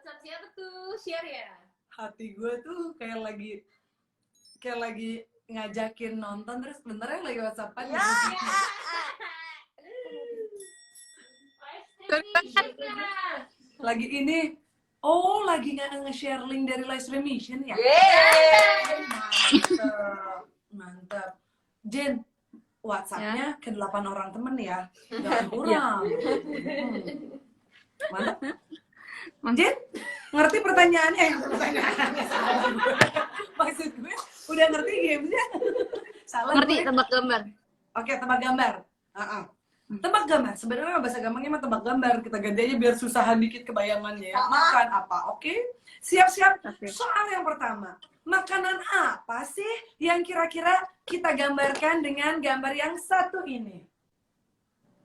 WhatsApp siapa tuh? Share ya? Hati gue tuh kayak lagi ngajakin nonton terus bentar ya lagi WhatsAppan ya. Lagi ini, lagi nge-share link dari live streaming ya? Mantap. Jen, WhatsApp-nya ke 8 orang temen ya? Jangan kurang. Mantap. Jen, ngerti pertanyaannya? Maksud gue, udah ngerti gamenya? Salah Ngerti, gue. tebak gambar. Oke, tebak gambar. Tebak gambar. Sebenarnya bahasa gampangnya mah tebak gambar. Kita ganti aja biar susahan dikit kebayangannya ya. Makan apa? Oke. Siap-siap. Soal yang pertama. Makanan apa sih yang kira-kira kita gambarkan dengan gambar yang satu ini?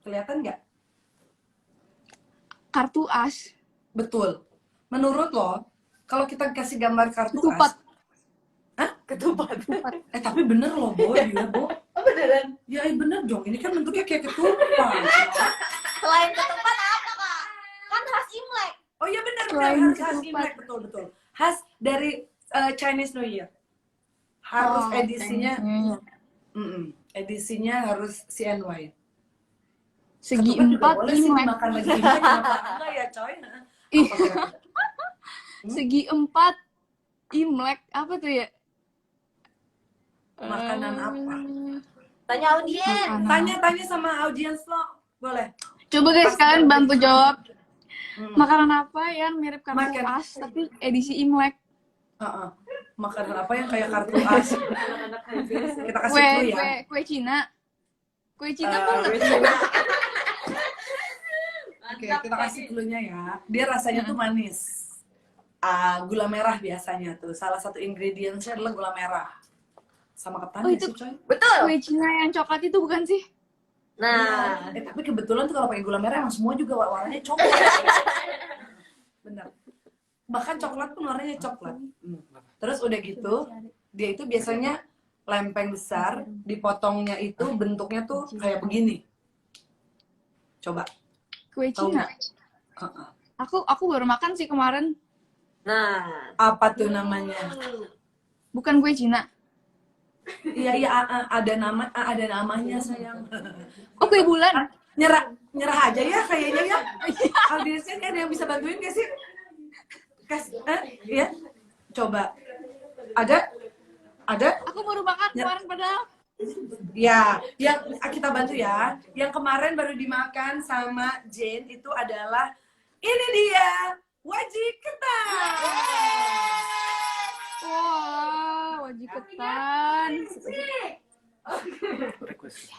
Kelihatan nggak? Kartu as. Betul. Menurut lo, kalau kita kasih gambar kartu Ketupat. as. Hah? Ketupat. Tapi bener loh, Bo. Gila, Bo. Oh beneran? Ya, bener dong. Ini kan bentuknya kayak ketupat. Selain ketupat apa kak? Kan khas Imlek. Oh iya benar Selain khas ketupat. Imlek, betul. Khas dari Chinese New Year. Harus edisinya, edisinya harus CNY. Segi Ketupat juga 4 boleh sih Imlek. dimakan lagi Imlek, kenapa enggak ya coy? Ih. Apa kira-kira? Segi 4 Imlek apa tuh ya? Makanan apa? Tanya audien. Tanya sama audiens lo, boleh? Coba guys, kalian bantu jawab. Hmm. Makanan apa yang mirip kartu Makan. as tapi edisi Imlek? Makanan apa yang kayak kartu as? Kita kasih clue ya. Kue Cina. Kue Cina Eh, banget. Oke, kita kasih clue-nya ya. Dia rasanya tuh manis. Gula merah biasanya tuh. Salah satu ingredients-nya adalah gula merah. Sama ketan Oh, ya itu sih, coy? Betul. Kue Cina yang coklat itu bukan sih? Nah. Tapi kebetulan tuh kalau pakai gula merah emang semua juga warnanya coklat. Bener. Bahkan coklat pun warnanya coklat. Terus udah gitu, dia itu biasanya lempeng besar, dipotongnya itu bentuknya tuh kayak begini. Coba. Kue Tahu Cina. nggak? Aku baru makan sih kemarin. Nah. Apa tuh namanya? Bukan kue Cina. Iya, ada namanya sayang. Oh, kue bulan. Nyerah aja ya kayaknya ya. Audiensnya ada yang bisa bantuin gak sih? Ya. Coba. Ada? Aku baru makan kemarin padahal. Ya, yang kita bantu ya. Yang kemarin baru dimakan sama Jane itu adalah ini dia, wajik ketan. Wah, wajib ketan.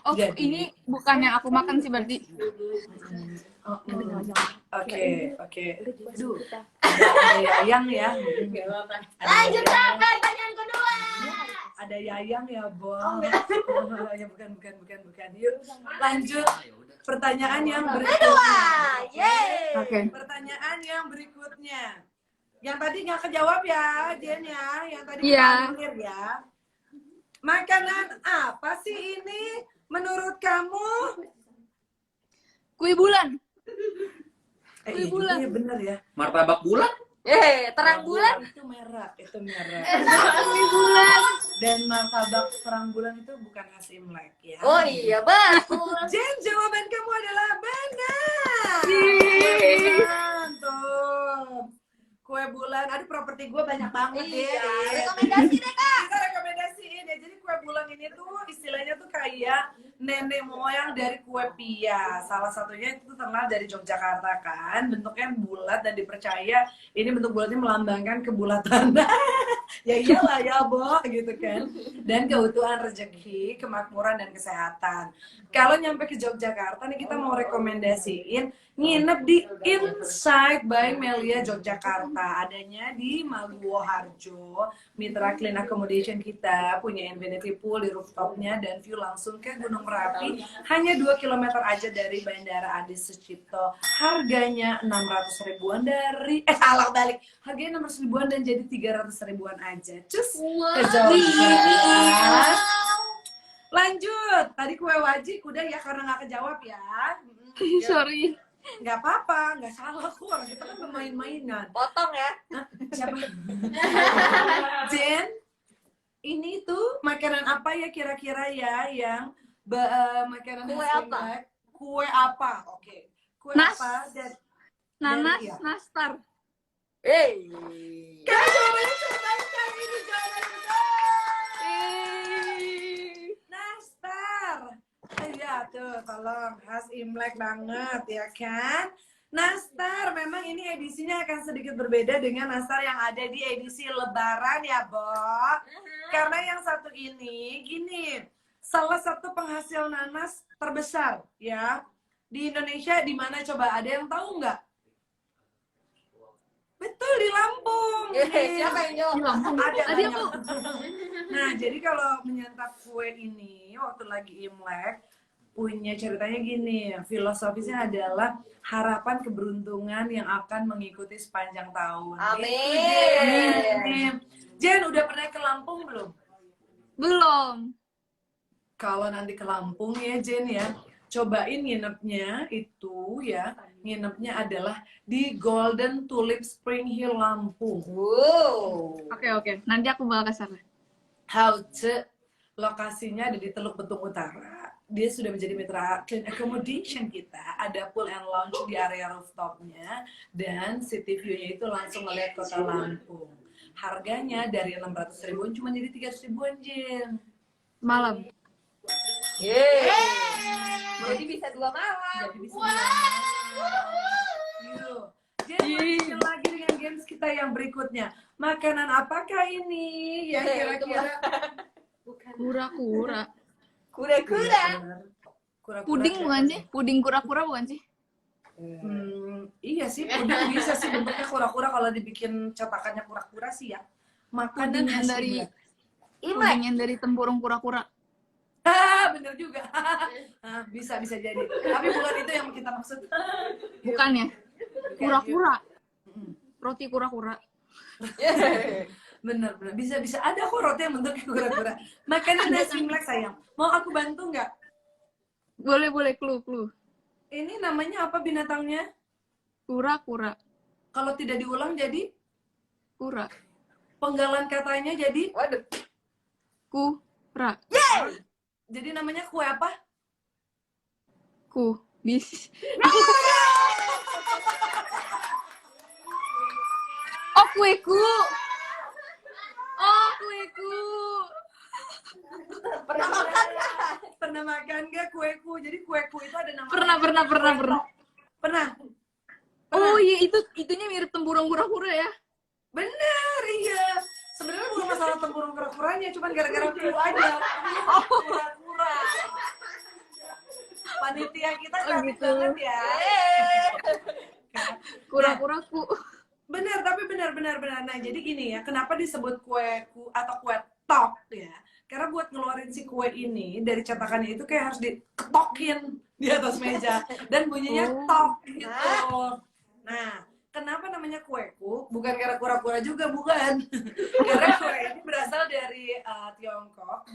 Oh, Jadi. ini bukan yang aku makan sih berarti. Oke. Ada Yayang ya. Lanjut ke pertanyaan kedua. Ada Yayang ya, Bo. Ya, bukan. Yuk, lanjut. Pertanyaan yang berikutnya. Yeay. Oke. Pertanyaan yang berikutnya. Yang tadi nggak kejawab ya, Jen ya. Yang tadi Iya. clear ya. Makanan apa sih ini menurut kamu? Kue bulan. Iya bulan. juga ya, bener ya. Martabak bulan? Terang bulan. Itu merah. Kue bulan. Dan martabak terang bulan itu bukan khas Imlek ya. Oh iya, betul. Jen, jawaban kamu adalah benar. Yeay. Mantap. Kue bulan, aduh properti gue banyak banget Iya, ya. rekomendasi deh kak. Kita rekomendasiin ya. Jadi kue bulan ini tuh istilahnya tuh kayak nenek moyang dari kue pia. Salah satunya itu terkenal dari Yogyakarta kan. Bentuknya bulat dan dipercaya ini bentuk bulatnya melambangkan kebulatan. Ya iyalah ya, Bo, gitu kan. Dan keutuhan rezeki, kemakmuran dan kesehatan. Kalau nyampe ke Yogyakarta nih kita mau rekomendasiin nginep di Inside by Melia Yogyakarta. Adanya di Maguwo Harjo. Mitra Clean Accommodation kita punya infinity pool di rooftopnya dan view langsung ke Gunung Merapi. Hanya 2 km aja dari Bandara Adi Sucipto. Harganya 600 ribuan dari salah balik. Harganya 600 ribuan dan jadi 300 ribuan aja. Cus ke Jogja. Lanjut. Tadi kue wajik udah ya karena nggak kejawab ya. Sorry. Nggak apa-apa, nggak salah kok. Orang kita kan bermain-mainan. Potong ya. Siapa? Jen, ini tuh makanan apa ya kira-kira ya yang makanan Kue khas apa? Imlek? Kue apa? Oke. Kue Nas. apa? Dan Nanas, iya. nastar. Kan jawabannya terbaik kali ini jawaban betul. Nastar. Iya tuh, tolong khas Imlek banget ya kan. Nastar, memang ini edisinya akan sedikit berbeda dengan nastar yang ada di edisi Lebaran ya, Bo. Karena yang satu ini, gini, salah satu penghasil nanas terbesar ya di Indonesia di mana coba ada yang tahu nggak? Betul di Lampung. Siapa yang jawab? Di Lampung. Ada Tadi banyak. aku Nah, jadi kalau menyantap kue ini waktu lagi Imlek punya ceritanya gini, filosofisnya adalah harapan keberuntungan yang akan mengikuti sepanjang tahun. Amin. Gitu, Jen. Jen, udah pernah ke Lampung belum? belum. Kalau nanti ke Lampung ya Jen ya, cobain nginepnya itu ya, nginepnya adalah di Golden Tulip Spring Hill Lampung. Wow. Oke. Nanti aku bakal ke sana. Halte lokasinya ada di Teluk Betung Utara. Dia sudah menjadi mitra clean accommodation kita. Ada pool and lounge di area rooftopnya dan city view-nya itu langsung melihat kota Lampung. Harganya dari 600 ribuan cuma jadi 300 ribuan, Jen. Malam. Jadi bisa 2 malam. Jadi bisa gitu. Jen, lanjutin lagi dengan games kita yang berikutnya. Makanan apakah ini yang kira-kira? Kura-kura. Kura-kura. Kura-kura Puding kayak bukan apa? sih? Puding kura-kura bukan sih? Iya sih, puding bisa sih bentuknya kura-kura kalau dibikin cetakannya kura-kura sih ya. Makanan Puding yang khas dari Imlek. puding yang dari tempurung kura-kura. Bener juga. Bisa jadi. Tapi bukan itu yang kita maksud. Bukannya? Kura-kura. Roti kura-kura. Bener. Bisa ada kok roti yang bentuknya kura-kura. Makanan khas Imlek sayang. Mau aku bantu nggak? Boleh clue. Ini namanya apa binatangnya? Kura-kura. Kalau tidak diulang jadi Kura. penggalan katanya jadi Waduh. Kura. jadi namanya kue apa? Bis. Oh, kueku. Pernah makan nggak? Pernah makan nggak kueku? Jadi kueku itu ada nama. Pernah. Oh iya, itunya mirip tempurung kura-kura ya. Bener, iya. Sebenarnya bukan masalah tempurung kura-kuranya, cuman gara-gara flu aja. Kura-kura. Panitia kita cantik gitu. banget ya. Kura-kuraku. Bener, tapi benar. Nah, jadi gini ya, kenapa disebut kueku atau kue tok ya? Karena buat ngeluarin si kue ini dari cetakannya itu kayak harus diketokin di atas meja dan bunyinya tok gitu. Nah, kenapa namanya kueku? Bukan karena kura-kura juga, bukan. Karena kue ini berasal dari Tiongkok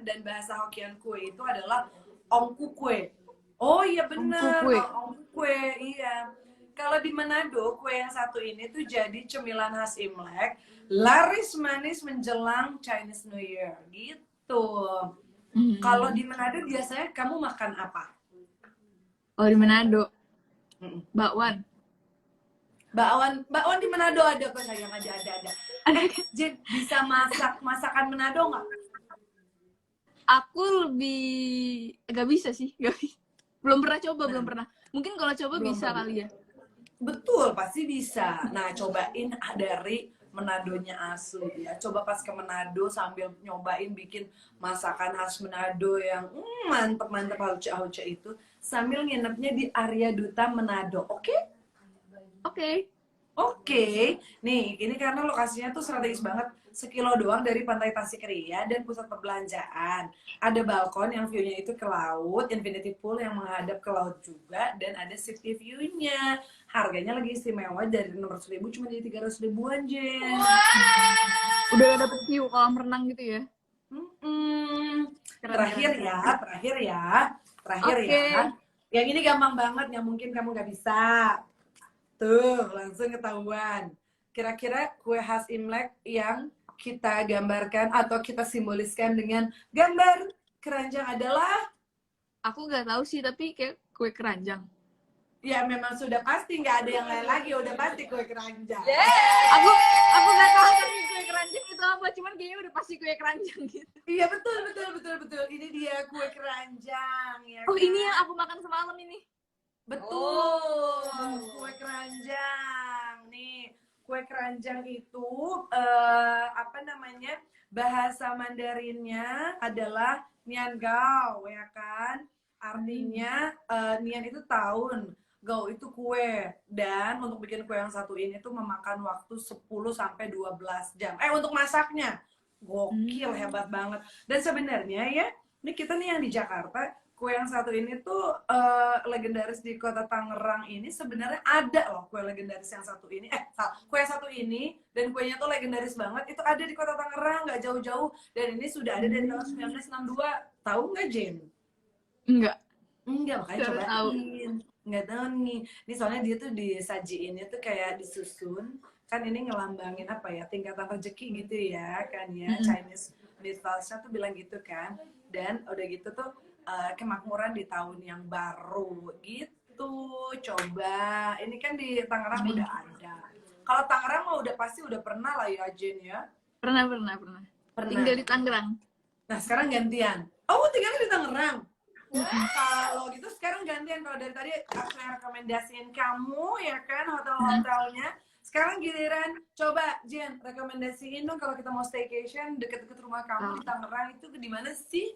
dan bahasa Hokkien kue itu adalah ongku kue. Oh iya benar, ongku kue, iya. Kalau di Manado, kue yang satu ini tuh jadi cemilan khas Imlek, laris manis menjelang Chinese New Year, gitu. Kalau di Manado biasanya kamu makan apa? Oh, di Manado. Bakwan. Bakwan di Manado ada apa sayang? Ada. Jen, bisa masakan Manado nggak? Aku lebih gak bisa sih, gak bisa. Belum pernah. Mungkin kalau coba bisa kali ya. Betul, pasti bisa. Nah, cobain dari Manadonya asli ya. Coba pas ke Manado sambil nyobain bikin masakan khas Manado yang mantep hauce itu sambil nginepnya di area Duta Manado. Oke? Oke. Nih, ini karena lokasinya tuh strategis banget. Sekilo doang dari Pantai Tasik-Ria dan pusat perbelanjaan. Ada balkon yang view-nya itu ke laut, infinity pool yang menghadap ke laut juga, dan ada city view-nya. Harganya lagi istimewa dari 600 ribu cuma jadi 300 ribuan, Jen. Udah dapet view kolam renang gitu ya. Terakhir ya. Yang ini gampang banget, yang mungkin kamu nggak bisa. Tuh, langsung ketahuan. Kira-kira kue khas Imlek yang kita gambarkan atau kita simboliskan dengan gambar keranjang adalah, Aku nggak tahu sih, tapi kayak kue keranjang. ya memang sudah pasti nggak ada yang lain lagi, udah pasti kue keranjang. Aku nggak tahu kan kue keranjang itu apa, cuman kayaknya udah pasti kue keranjang gitu. Iya betul. Ini dia kue keranjang ya. Oh, kan? ini yang aku makan semalam ini. Betul, kue keranjang nih. Kue keranjang itu apa namanya? Bahasa Mandarinnya adalah Nian-gao, ya kan? Artinya Nian itu tahun, Gao itu kue. Dan untuk bikin kue yang satu ini tuh memakan waktu 10 sampai 12 jam. Untuk masaknya. Gokil, hebat banget. Dan sebenarnya ya, ini kita nih yang di Jakarta, kue yang satu ini tuh legendaris di kota Tangerang ini sebenarnya ada loh kue legendaris yang satu ini. Kue yang satu ini dan kuenya tuh legendaris banget itu ada di kota Tangerang, nggak jauh-jauh. Dan ini sudah ada dari tahun 1962. Tahu nggak, Jen? Enggak. Enggak, makanya Baru tahu. cobain. Nggak tahu nih. Ini soalnya dia tuh disajiinnya tuh kayak disusun. Kan ini ngelambangin apa ya, tingkatan rezeki gitu ya kan ya. Chinese mythos-nya tuh bilang gitu kan. Dan udah gitu tuh kemakmuran di tahun yang baru gitu. Coba, ini kan di Tangerang udah ada. Kalau Tangerang mah udah pasti udah pernah lah ya, Jen ya. Pernah. Tinggal di Tangerang. Nah sekarang gantian. Oh, tinggalnya di Tangerang. Kalau gitu sekarang gantian. Kalau dari tadi aku yang rekomendasiin kamu ya kan hotel-hotelnya. Sekarang giliran coba Jen rekomendasiin dong kalau kita mau staycation deket-deket rumah kamu di Tangerang itu di mana sih?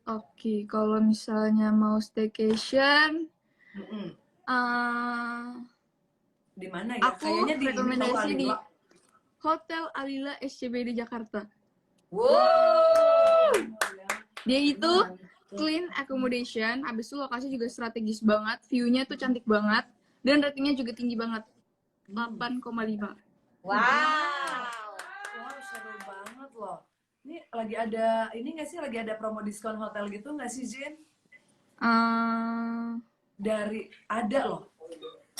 Oke, kalau misalnya mau staycation, Di mana ya? aku Kayaknya di rekomendasi di Alila. Hotel Alila SCBD Jakarta. Wow. Dia itu clean accommodation, habis itu lokasi juga strategis banget, view-nya tuh cantik banget, dan ratingnya juga tinggi banget, 8,5. Wow. Wow, seru banget loh. Ini lagi ada, ini nggak sih lagi ada promo diskon hotel gitu nggak sih, Jen? Dari, ada loh.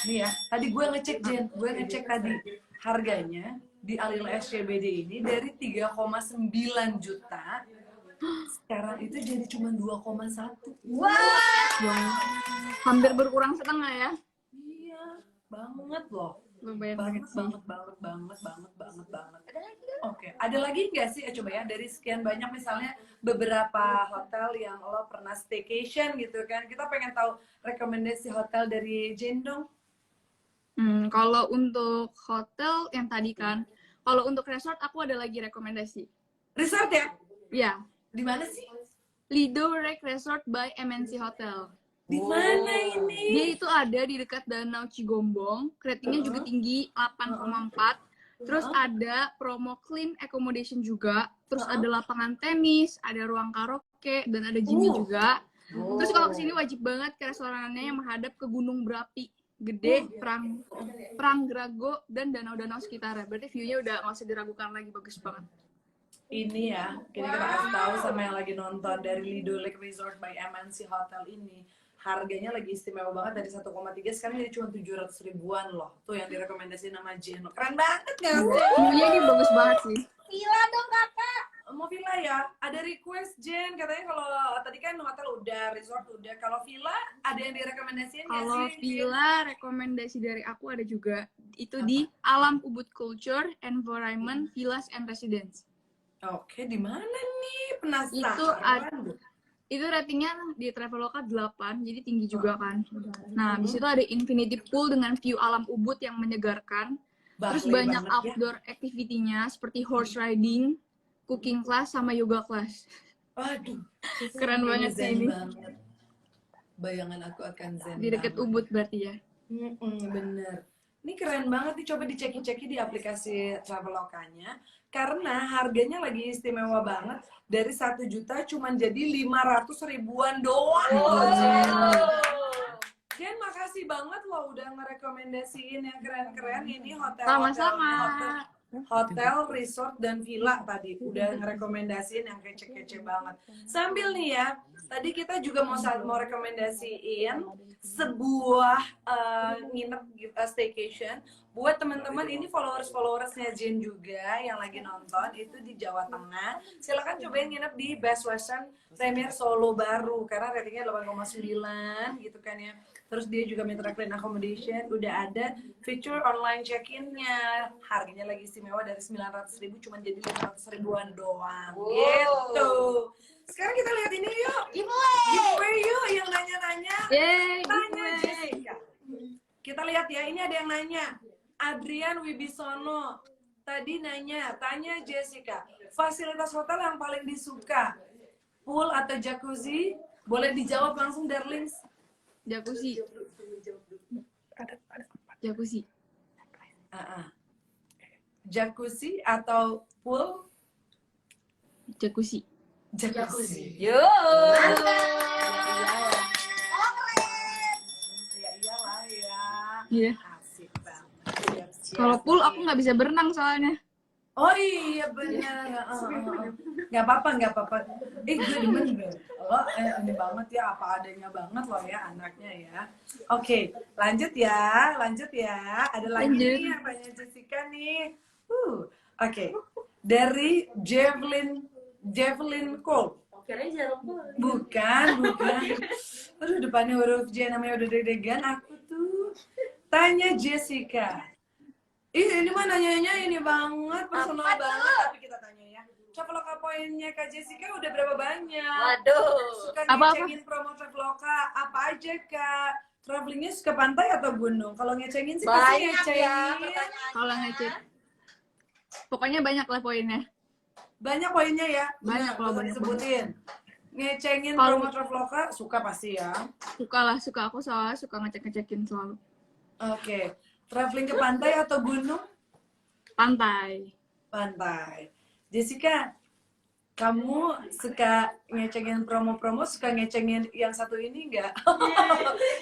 Nih ya, tadi gue ngecek, Jen. Gue ngecek tadi. Harganya di Alila SCBD ini dari 3,9 juta. Sekarang itu jadi cuma 2,1. Wow. Hampir berkurang setengah ya. Iya, banget loh. Lumayan Banget. Oke, ada lagi nggak sih? Coba ya, dari sekian banyak misalnya beberapa hotel yang lo pernah staycation gitu kan. Kita pengen tahu rekomendasi hotel dari Jen dong. Kalau untuk hotel yang tadi kan, kalau untuk resort aku ada lagi rekomendasi. Resort ya? Ya, Di mana sih? Lido Rec Resort by MNC Hotel. Di mana ini? Dia itu ada di dekat Danau Cigombong, ratingnya juga tinggi 8,4. Terus ada promo clean accommodation juga, terus ada lapangan tenis, ada ruang karaoke, dan ada gymnya juga. Terus kalau kesini wajib banget ke restorannya yang menghadap ke gunung berapi gede, Pranggarago, dan danau-danau sekitarnya. Berarti view-nya udah nggak usah diragukan lagi, bagus banget. Ini ya, kita kasih tahu sama yang lagi nonton dari Lido Lake Resort by MNC Hotel ini. Harganya lagi istimewa banget dari 1,3 sekarang jadi cuma 700 ribuan loh. Tuh yang direkomendasi nama Jen. Keren banget gak sih? View-nya ini bagus banget sih. Villa dong kakak. Mau villa ya? Ada request Jen, katanya kalau tadi kan hotel udah, resort udah. Kalau villa ada yang direkomendasiin nggak Kalau sih? villa rekomendasi dari aku ada juga. Itu di Alam Ubud Culture, Environment, Villas and Residence. Oke, di mana nih? Penasaran. Itu itu ratingnya di Traveloka 8, jadi tinggi juga kan. Nah, di situ ada infinity pool dengan view alam Ubud yang menyegarkan. Terus banyak outdoor activity-nya seperti horse riding, cooking class, sama yoga class. Waduh, Keren banget sih ini. Banget. Bayangan aku akan zen. Di dekat Ubud berarti ya. Bener. Ini keren banget nih, coba diceki-ceki di aplikasi Travelokanya. Karena harganya lagi istimewa banget. Dari 1 juta cuman jadi 500 ribuan doang. Jen, makasih banget loh udah ngerekomendasiin yang keren-keren ini hotel-hotelnya. Sama-sama. hotel, resort, dan villa tadi. Udah ngerekomendasiin yang kece-kece banget. Sambil nih ya, tadi kita juga mau rekomendasiin sebuah nginep staycation buat teman-teman ini followersnya Jen juga yang lagi nonton itu di Jawa Tengah. Silakan cobain nginep di Best Western Premier Solo baru karena ratingnya 8,9 gitu kan ya. Terus dia juga minta clean accommodation, udah ada feature online check-in-nya. Harganya lagi istimewa dari 900.000 cuma jadi 500 ribuan doang. Gitu. Sekarang kita lihat ini yuk. Giveaway yuk yang nanya-nanya. Tanya Jessica. Kita lihat ya, ini ada yang nanya. Adrian Wibisono tadi nanya, tanya Jessica, fasilitas hotel yang paling disuka, pool atau jacuzzi? Boleh dijawab langsung, darlings. Jacuzzi. Jacuzzi. Jacuzzi atau pool? Jacuzzi. Jacuzzi. Yo. Ya iyalah ya. Iya. Asik banget. Kalau pool aku nggak bisa berenang soalnya. Oh iya benar. Nggak apa-apa. Gue demen deh. Lo ini banget ya, apa adanya banget lo ya anaknya ya. Oke, lanjut ya. Ada lagi nih yang tanya Jessica nih. Oke. Dari Javelin Cole. Bukan. Aduh, depannya huruf J namanya udah deg-degan. Aku tuh tanya Jessica. Ini mah nanyanya ini banget, personal banget. Tapi kita tanya ya. Traveloka poinnya Kak Jessica udah berapa banyak? Waduh. Suka ngecengin promo Traveloka. Apa aja Kak? Travelingnya suka pantai atau gunung? Kalau ngecengin sih pasti Banyak ngecengin. ya pertanyaannya. Kalau ngecek, pokoknya banyak lah poinnya. Banyak poinnya ya? Banyak Benar, loh, banyak disebutin. Ngecengin Kalau- promo Traveloka suka pasti ya. Suka aku soalnya suka ngecek-ngecekin selalu. Oke. Traveling ke pantai atau gunung? Pantai. Pantai. Jessica, kamu suka ngecengin promo-promo, suka ngecengin yang satu ini nggak?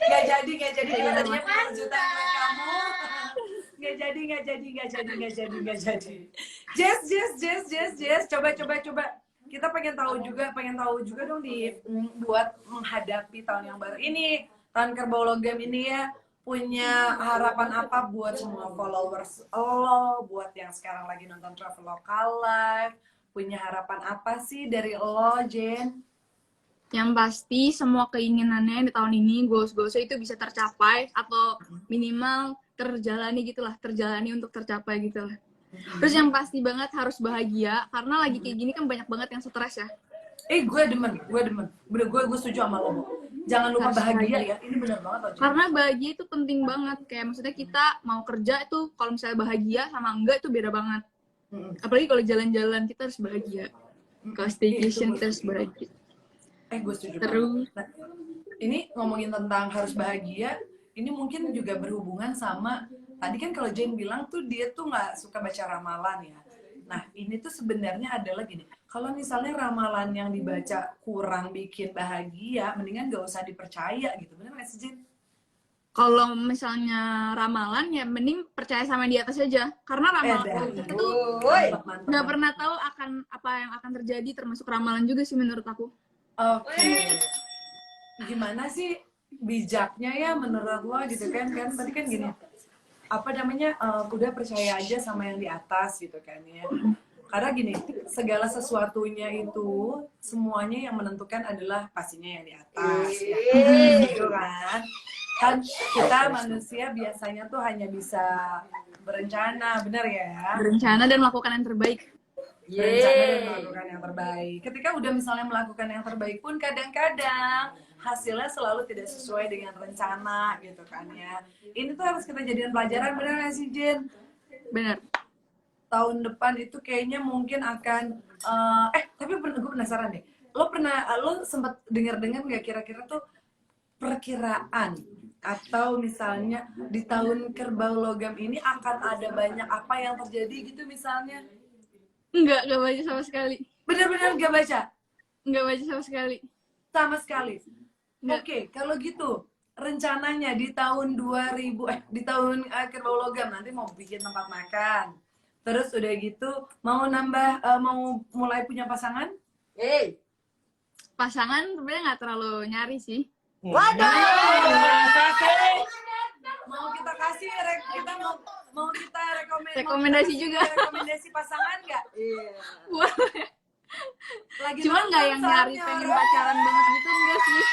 Nggak jadi. Kita tadinya kejutan buat kamu. Nggak jadi. Jess. Coba. Kita pengen tahu juga dong buat menghadapi tahun yang baru ini, tahun kerbau logam ini ya. Punya harapan apa buat semua followers lo, buat yang sekarang lagi nonton Traveloka Live? Punya harapan apa sih dari lo, Jen? Yang pasti semua keinginannya di tahun ini, goals-goalsnya itu bisa tercapai atau minimal terjalani untuk tercapai gitu lah. Terus yang pasti banget harus bahagia karena lagi kayak gini kan banyak banget yang stres ya. Gue demen. Bener, gue setuju sama lo. Jangan lupa Harus bahagia bahagia. ya. Ini bener banget loh, Jen. Karena bahagia itu penting banget. Kayak maksudnya kita mau kerja itu kalau misalnya bahagia sama enggak itu beda banget. Apalagi kalau jalan-jalan kita harus bahagia. Kalau staycation kita harus bahagia. Gue setuju Terus banget. Nah, ini ngomongin tentang harus bahagia, ini mungkin juga berhubungan sama tadi kan kalau Jane bilang tuh dia tuh nggak suka baca ramalan ya. Nah ini tuh sebenarnya adalah gini, kalau misalnya ramalan yang dibaca kurang bikin bahagia, mendingan gak usah dipercaya gitu, bener nggak sih Jane? kalau misalnya ramalan ya mending percaya sama yang di atas aja. Karena ramalan kita tuh Mantap. nggak pernah tahu akan apa yang akan terjadi, termasuk ramalan juga sih menurut aku. Oke. Gimana sih bijaknya ya menurut lo gitu kan tadi kan gini apa namanya udah percaya aja sama yang di atas gitu kan ya, karena gini segala sesuatunya itu semuanya yang menentukan adalah pastinya yang di atas ya gitu kan kita manusia biasanya tuh hanya bisa berencana, benar ya, Berencana dan melakukan yang terbaik. berencana dan melakukan yang terbaik. Ketika udah misalnya melakukan yang terbaik pun kadang-kadang hasilnya selalu tidak sesuai dengan rencana gitu kan ya. Ini tuh harus kita jadikan pelajaran, bener gak sih Jen? Benar. Tahun depan itu kayaknya mungkin akan tapi gue penasaran deh. Lo sempat dengar-dengar nggak kira-kira tuh perkiraan atau misalnya di tahun kerbau logam ini akan ada banyak apa yang terjadi gitu misalnya? Nggak baca sama sekali. Bener-bener gak baca? Nggak baca sama sekali. Sama sekali. Nggak. Oke, kalau gitu rencananya di tahun 2000 di tahun kerbau logam nanti mau bikin tempat makan, Terus udah gitu mau nambah mau mulai punya pasangan? Pasangan sebenarnya nggak terlalu nyari sih. Waduh. Mau kita kasih kita mau kita Rekomendasi juga. rekomendasi pasangan nggak? Boleh. Lagi Cuman nggak yang nyari soalnya pengen orang. pacaran banget gitu enggak sih.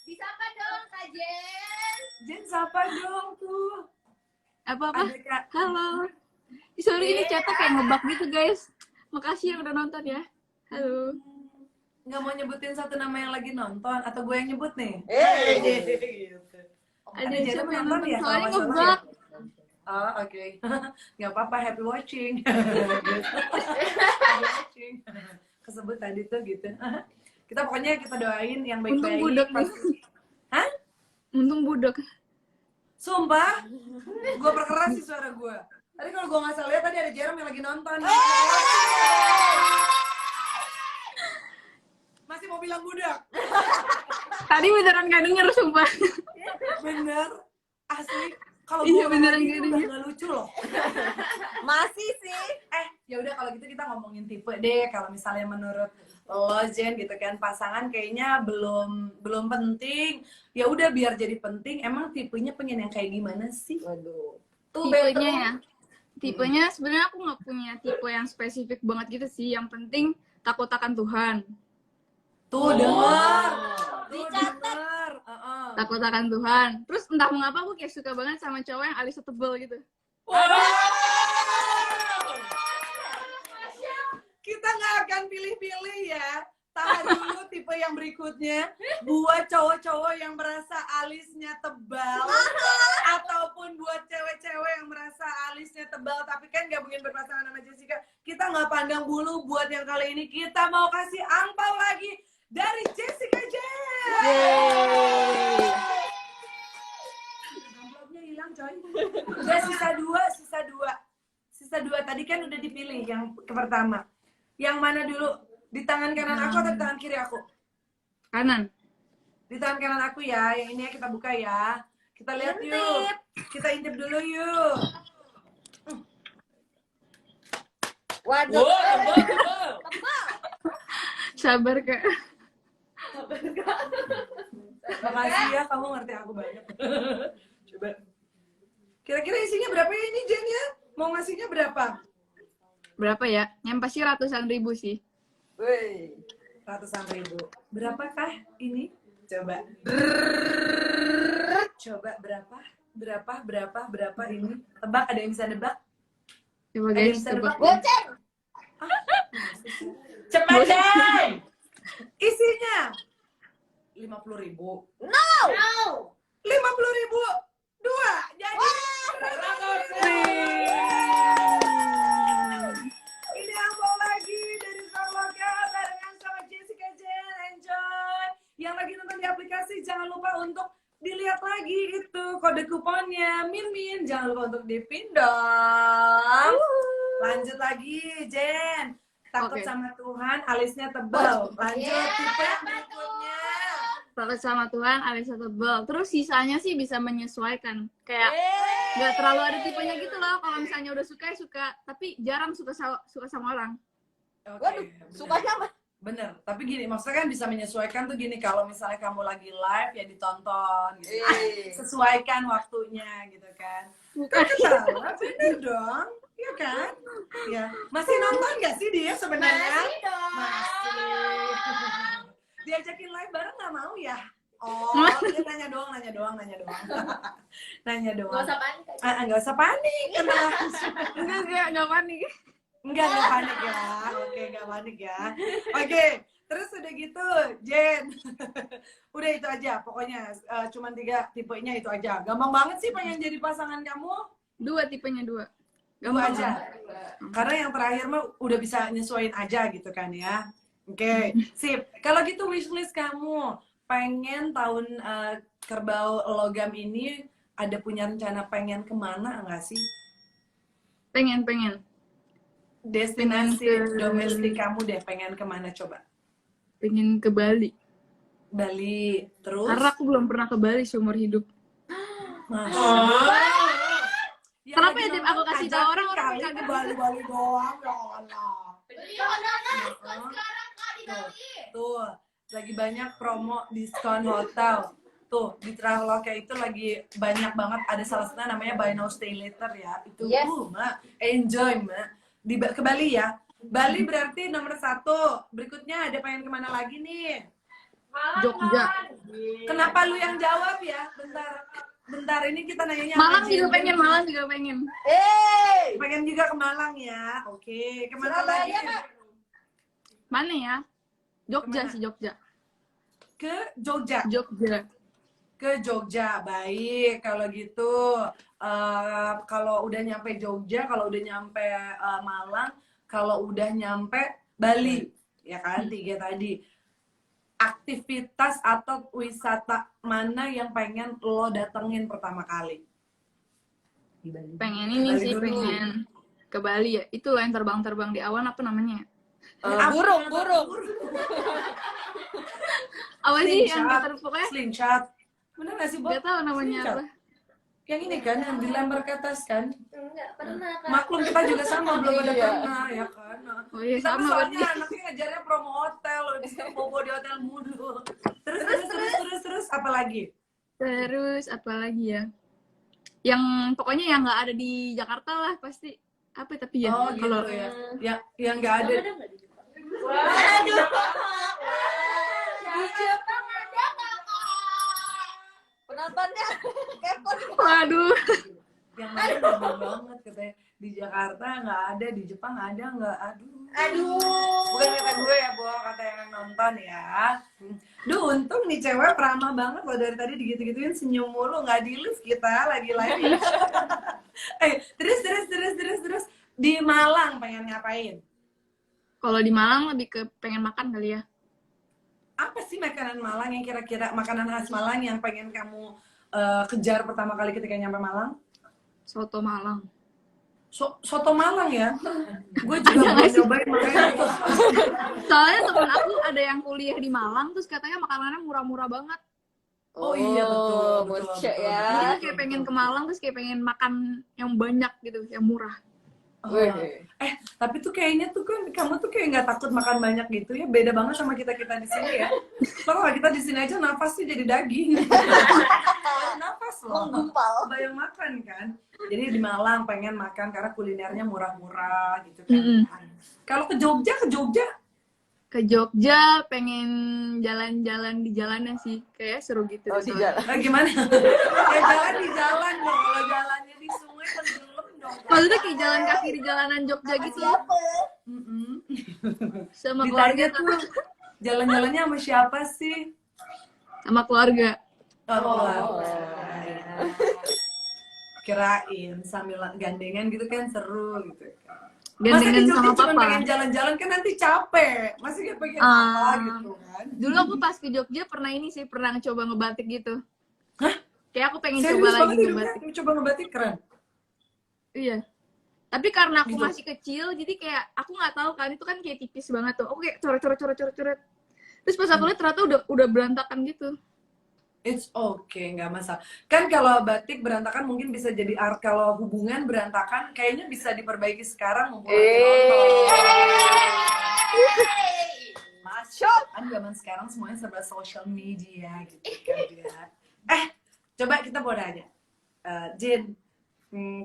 Disapa dong Kak Jen. Jen sapa dong tuh. Apa-apa? Ada Kak. Halo. Sorry ini chatnya kayak ngebug gitu guys. Makasih yang udah nonton ya. Halo. Nggak mau nyebutin satu nama yang lagi nonton atau gue yang nyebut nih? Gitu. Ada Jen siapa yang nonton nonton ya, kalau soalnya nggak salah ngebug. Oh, oke. Nggak apa-apa, happy watching. Happy watching. Kesebut tadi tuh gitu. Kita pokoknya kita doain yang Untung baik-baik. budak nih. Hah? Untung budak. Sumpah? Gue perkeras sih suara gue. Tadi kalau gue nggak salah lihat tadi ada Jerome yang lagi nonton. Masih mau bilang budak? Tadi beneran gak denger sumpah. Bener. Asli. Kalau Iya, gue beneran lagi gak udah denger. nggak lucu loh. Masih sih. Ya udah kalau gitu kita ngomongin tipe deh. Kalau misalnya menurut lo Jen gitu kan pasangan kayaknya belum penting. Ya udah biar jadi penting. Emang tipenya pengen yang kayak gimana sih? Waduh. Tipenya ya. Tipenya sebenarnya aku nggak punya tipe yang spesifik banget gitu sih. Yang penting takut akan Tuhan. Tuh denger. Tuh Dicatat. denger. Takut akan Tuhan. Terus entah mengapa aku kayak suka banget sama cowok yang alisnya tebel gitu. Kita nggak akan pilih-pilih ya. Tahan dulu tipe yang berikutnya. Buat cowok-cowok yang merasa alisnya tebal. Ataupun buat cewek-cewek yang merasa alisnya tebal. Tapi kan nggak mungkin berpasangan sama Jessica. Kita nggak pandang bulu buat yang kali ini. Kita mau kasih angpau lagi dari Jessica Jen. Amplopnya hilang coy. Udah sisa dua. Tadi kan udah dipilih yang pertama. Yang mana dulu? Di tangan kanan aku atau di tangan kiri aku? Kanan. Di tangan kanan aku ya. Yang ini ya kita buka ya. Kita lihat yuk. Kita intip dulu yuk. Waduh. Sabar Kak. Makasih ya, kamu ngerti aku banyak. Coba. Kira-kira isinya berapa ya ini Jen ya? Mau ngasihnya berapa? Berapa ya? Yang pasti ratusan ribu sih. Wih. Ratusan ribu. Berapakah ini? Coba. Coba berapa? Berapa ini? Tebak, ada yang bisa nebak? Coba Ada yang guys, bisa tebak. nebak? Goceng. Cepat deh! Isinya 50.000. No. 50.000 dua. Jadi ini angpau lagi dari Sarloka barengan sama Jessica Jen. Enjoy. Yang lagi nonton di aplikasi jangan lupa untuk dilihat lagi itu kode kuponnya Min. Jangan lupa untuk dipindah. Lanjut lagi Jen. Takut Oke. sama Tuhan, alisnya tebal. Lanjut tipe yang berikutnya. Takut sama Tuhan, alisnya tebal. Terus sisanya sih bisa menyesuaikan. Kayak nggak terlalu ada tipenya gitu loh. Kalau misalnya udah suka ya suka, tapi jarang suka sama orang. Oke, Waduh, bener. sukanya apa? Bener, tapi gini, maksudnya kan bisa menyesuaikan tuh gini, kalau misalnya kamu lagi live ya ditonton gitu. Sesuaikan waktunya gitu kan. Kan ketawa, bener dong, iya kan? Ya, masih nonton nggak sih dia sebenarnya? Masih dong. Masih. Diajakin live bareng nggak mau ya? Oh, dia nanya doang. Nanya doang. Gak usah panik. Nggak usah panik, tenang. Enggak panik. Enggak panik ya. Oke, enggak panik ya. Oke, terus udah gitu, Jen. Udah itu aja, pokoknya cuman 3 tipenya itu aja. Gampang banget sih pengen jadi pasangan kamu. 2 tipenya 2. Dua Gampang aja. banget. Karena yang terakhir mah udah bisa nyesuaiin aja gitu kan ya. Oke, sip. Kalau gitu wishlist kamu pengen tahun kerbau logam ini ada punya rencana pengen kemana enggak sih? Pengen. Destinasi Pengen ke- domestik kamu deh pengen kemana coba? Pengen ke Bali. Bali, terus? Karena aku belum pernah ke Bali seumur hidup. Masya. Yang Karena apa ya, Dip? Aku kasih tahu orang-orang kali kaget. ke Bali doang ya Allah. Tuh, lagi banyak promo diskon hotel. Tuh, di Traveloka itu lagi banyak banget, ada salah satu namanya Buy Now Stay Later ya. Itu Yes. Mak, enjoy Mak. Ke Bali ya. Bali berarti nomor 1. Berikutnya ada pengen kemana lagi nih? Jogja. Kenapa lu yang jawab ya? Bentar ini kita nanyanya Malang sama juga Jen. pengen, Malang juga pengen. Pengen juga ke Malang ya. Oke, kemana lagi? Mana ya? Jogja Kemana? sih, Jogja. Ke Jogja. Jogja. Ke Jogja, baik. Kalau gitu, kalau udah nyampe Jogja, kalau udah nyampe Malang, kalau udah nyampe Bali, ya kan, 3 tadi. Aktivitas atau wisata mana yang pengen lo datengin pertama kali? Pengen ini Bali sih, dulu. pengen ke Bali ya. Itu loh yang terbang-terbang di awan, apa namanya? Burung. Apa sih yang Slingshot. pokoknya Slingshot. Bener gak sih, Bob? nggak tahu namanya Slingshot. apa. Yang ini kan, yang dilempar ke atas kan? Enggak pernah kan. Maklum kita juga sama, belum ada pernah, ya kan? Oh iya, Kita tuh sama soalnya berarti. anaknya ngejarnya promo hotel, di bobo di hotel mulu. Terus apa lagi? Terus apa lagi ya? Yang pokoknya yang nggak ada di Jakarta lah pasti. Apa tapi ya? Oh gitu Kalau ya. Yang nggak ada. Aduh. Di Jepang ada kakak. Penontonnya kepo. waduh. Yang mana bagus banget katanya. Di Jakarta nggak ada, di Jepang ada nggak? Aduh. Bukan kata gue ya, Bo, kata yang nonton ya. Duh, untung nih cewek ramah banget loh, dari tadi digitu-gituin senyum mulu, nggak di lift kita lagi live. Terus di Malang pengen ngapain? Kalau di Malang lebih ke pengen makan kali ya. Apa sih makanan Malang yang kira-kira makanan khas Malang yang pengen kamu kejar pertama kali ketika nyampe Malang? Soto Malang. Soto Malang ya? Gue juga mau nyobain makanya itu. Soalnya temen aku ada yang kuliah di Malang, terus katanya makanannya murah-murah banget. Oh iya betul. bocah ya. Jadi tuh kayak pengen ke Malang, terus kayak pengen makan yang banyak gitu, yang murah. Oh. Tapi tuh kayaknya tuh kan kamu tuh kayak nggak takut makan banyak gitu ya, beda banget sama kita di sini ya. Soalnya kita di sini aja nafas tuh jadi daging. Nafas loh. Menggumpal. Bayang makan kan. Jadi di Malang pengen makan karena kulinernya murah-murah gitu kan. Kalau ke Jogja Ke Jogja pengen jalan-jalan di jalannya sih, kayak seru gitu. Oh, di soalnya. jalan. gimana? Ya jalan di jalan dong. Kalau jalannya di sungai kan belum dong. Maksudnya kayak jalan kaki di jalanan Jogja gitu. Siapa? Sama Ditanya keluarga. tuh jalan-jalannya sama siapa sih? Sama keluarga. Oh. Kirain sambil gandengan gitu kan seru gitu kan. Masa di Gandengan Jogja sama cuma papa. pengen jalan-jalan kan nanti capek. Masih kayak pengen apa gitu kan. Dulu aku pas ke Jogja pernah ini sih, pernah coba ngebatik gitu. Hah? Kayak aku pengen Serius coba lagi banget hidupnya? ngebatik. Coba ngebatik keren. Iya. Tapi karena aku Gitu. masih kecil, jadi kayak aku nggak tahu kan, itu kan kayak tipis banget tuh. Aku kayak coret. Terus pas aku lihat ternyata udah berantakan gitu. It's okay, nggak masalah. Kan kalau batik berantakan mungkin bisa jadi art. Kalau hubungan berantakan kayaknya bisa diperbaiki sekarang mumpung lagi nonton. Masuk. Kan zaman sekarang semuanya serba social media gitu kan ya. Coba kita mau nanya. Jin,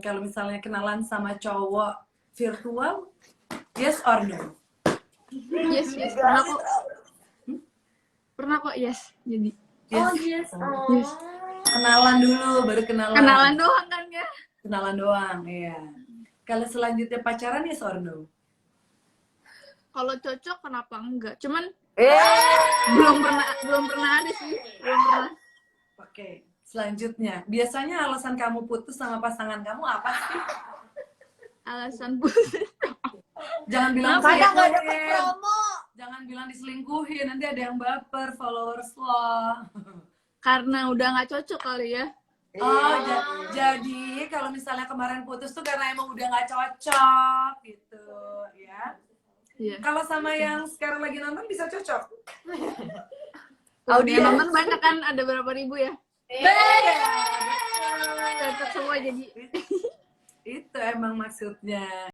kalau misalnya kenalan sama cowok virtual, yes or no? Yes. Pernah kok, yes. Jadi Yes. yes. yes. Kenalan dulu, baru kenalan. Kenalan doang kan ya? Kenalan doang, iya. Kalau selanjutnya pacaran, yes or no? Kalau cocok kenapa enggak? Cuman belum pernah ada sih. Belum pernah. Oke, selanjutnya. Biasanya alasan kamu putus sama pasangan kamu apa sih? Alasan putus. Jangan bilang Kenapa ya? Karena nggak dapet selingkuhin. promo. Jangan bilang diselingkuhin, nanti ada yang baper followers lo. Karena udah nggak cocok kali ya. Oh, jadi kalau misalnya kemarin putus tuh karena emang udah nggak cocok gitu, ya. Iya. Kalau sama yang sekarang lagi nonton bisa cocok? Yang nonton banyak kan, ada berapa ribu ya? Cocok semua jadi. Itu emang maksudnya.